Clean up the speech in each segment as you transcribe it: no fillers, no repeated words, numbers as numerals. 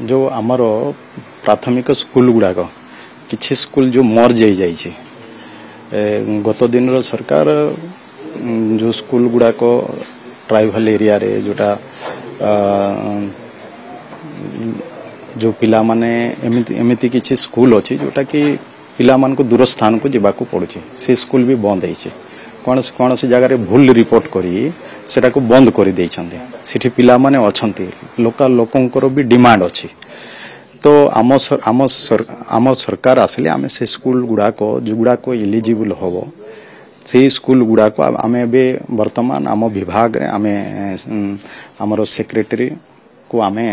जो आमर प्राथमिक स्कूल गुड़ाक किछि स्कूल जो मर्ज हो जाइए गत दिन सरकार जो स्कूल गुड़ाक ट्राइबल एरिया रे जोटा जो पिला माने एमिति किछि स्कूल अच्छी जोटा कि पिला मान को दूर स्थान को जावाक पड़ुछि से स्कूल भी बंद होइछि कौन सी जगह रिपोर्ट रिपोर्ट करी सेटा को बंद कर देइछन्ते सिठी पिला माने अछन्ती लोकल लोकंकर भी डिमांड अछि तो आम सरकार आसिले आमे से स्कूल गुड़ाक जो गुड़ाक एलिजिबल होबो से स्कूल गुड़ाक आमे बे वर्तमान आम विभाग रे आमे हमरो सेक्रेटरी को आमे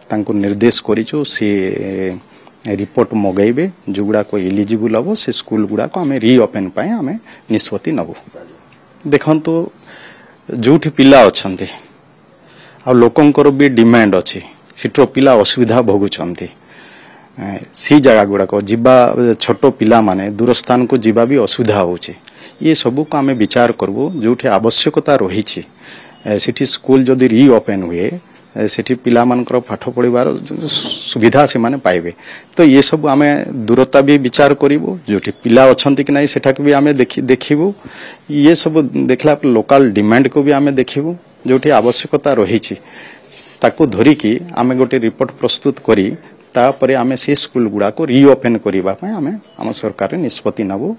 तांको निर्देश करिछु से रिपोर्ट मगैबे जो गुड़ाक एलिजिबल होबो से स्कूल गुड़ाक आमे रीओपन पाए आमे निष्पत्ति नबो देखंतु जोठी पिला अछन्ते आ लोकंकर भी डिमांड अछि सिट्रो पिला असुविधा भोगुचंती सी जगह गुड़ाक जीवा छोट पिला माने दूर स्थान को जीवा भी असुविधा होचे ये सब को आमे विचार करबो जोठी आवश्यकता रहिछि सिटी स्कूल जदि रीओपन हुए सेठी पिला मानकर पाठ पढ़िबार सुविधा से माने पाइबे तो ये सब आमे दूरता भी विचार करिवो जोठी पिला अछंती कि नै सेठा भी आमे देखिबो ये सब देखला लोकल डिमांड को भी आमे देखिबो जोठी आवश्यकता रहिछि ताको धरी कि आमे गोटे रिपोर्ट प्रस्तुत करी तापरे आमे से स्कूल गुडा को रीओपन करिबा पय आमे हम सरकार निष्पत्ति नबो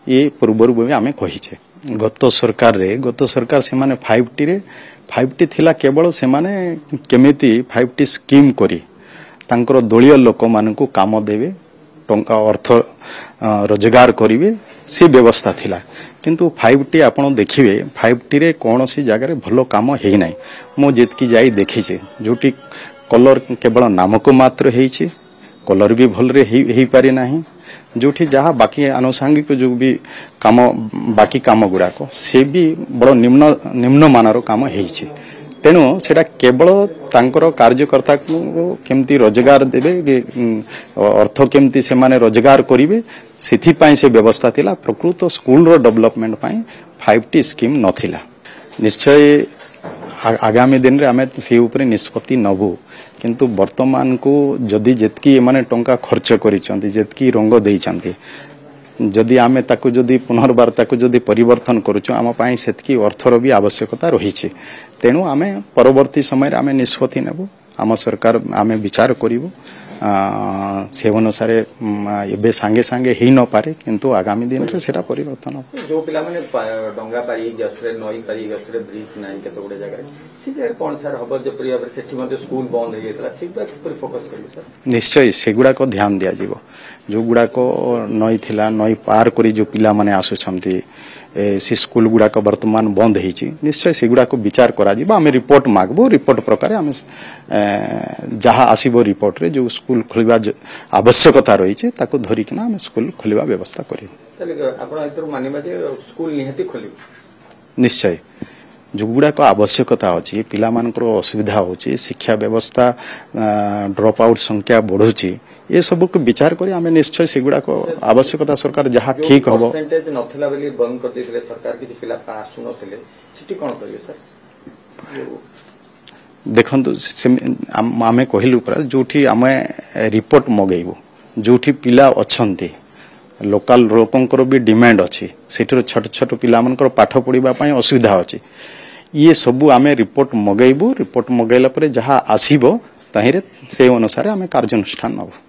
ये पूर्वरु भी आमे कहिछे गत सरकार से माने 5T थिला केवल से माने केमिति 5T स्कीम करी तांकर दलीय लोक मानकु काम देबे टंका अर्थ रोजगार करिवे से व्यवस्था थिला किंतु 5T आपण देखिबे 5T रे कोनोसी जगह रे भलो काम हेई नै मो जेतकी जाई देखिछे जोटी कलर केवल नामको मात्र हेइछे कलर भी भल रे हेई पारे नाही जोठी जहाँ बाकी आनुषंगिक जो भी काम बाकी काम गुड़ाक से भी बड़ निम्न मानर काम हेइछे तेणु सेटा केवल तांकर कार्यकर्ता को केमती रोजगार देबे अर्थ केमती से माने रोजगार करिवे सिथि पई से व्यवस्था थिला प्रकृत स्कूल रो डेवलपमेंट पई 5T स्कीम नथिला निश्चय आगामी दिन रे आमे से ऊपर निष्पत्ति नबु किंतु वर्तमान को जदि जेतकी माने टंका खर्च करिसंती जेतकी रंग देइसंती जदि आमे ताकु जदि पुनर्बार ताकु जदि परिवर्तन करूछु आम पई सेतकी अर्थर भी आवश्यकता रहिछि तेणु आमे परवर्ती समय रे आमे निष्पत्ति नेबु आम सरकार आमे विचार करिवु से अनुसार एबे सांगे सांगे ही न पारे किंतु आगामी दिन रे सेटा परिवर्तन जो पिला माने डंगा पारी गसरे नई पारी गसरे ब्रिज नाही केतो गुडे जगह सिजे कोन सर हबो जे प्रिया सेठी मध्ये स्कूल बंद हो गेतला सिबा पर फोकस करी सर निश्चय सेगुडा को ध्यान दिया जीवो जो गुडा को नई थिला नई पार करी जो पिला माने आसुछंती से स्कूल गुडा को वर्तमान बंद हेछि निश्चय सेगुडा को विचार करा जीवो आमे रिपोर्ट मागबो रिपोर्ट प्रकार आमे जहा आसीबो रिपोर्ट रे जो स्कूल खोलिबा आवश्यकता रही है ताको धरी किना हम स्कूल खोलिबा व्यवस्था करी आपण एतरो मानिबा जे स्कूल निहति खोली निश्चय जो गुडा को आवश्यकता अछि पिला मानकर असुविधा होछि शिक्षा व्यवस्था ड्रॉप आउट संख्या बढ़ुछि ये सब को विचार करी हमें निश्चय से गुडा को आवश्यकता सरकार जहा ठीक होबो परसेंटेज नथिला बेली बंद कर दिले सरकार कि पिला पास नथिले सिटी कोन करिए सर देखंतु आमे कहिलु पर जोठी आमे रिपोर्ट मगैबो जोठी पिला अछंती लोकल लोकंकर भी डिमांड अछि सेठर छोट छोट पिला मनकर पाठ पढिबा पई असुविधा अछि ये सब आमे रिपोर्ट मगैबो रिपोर्ट मगैला पर जहा आसीबो ताहिरे से अनुसार आमे कार्यानुष्ठान नबो।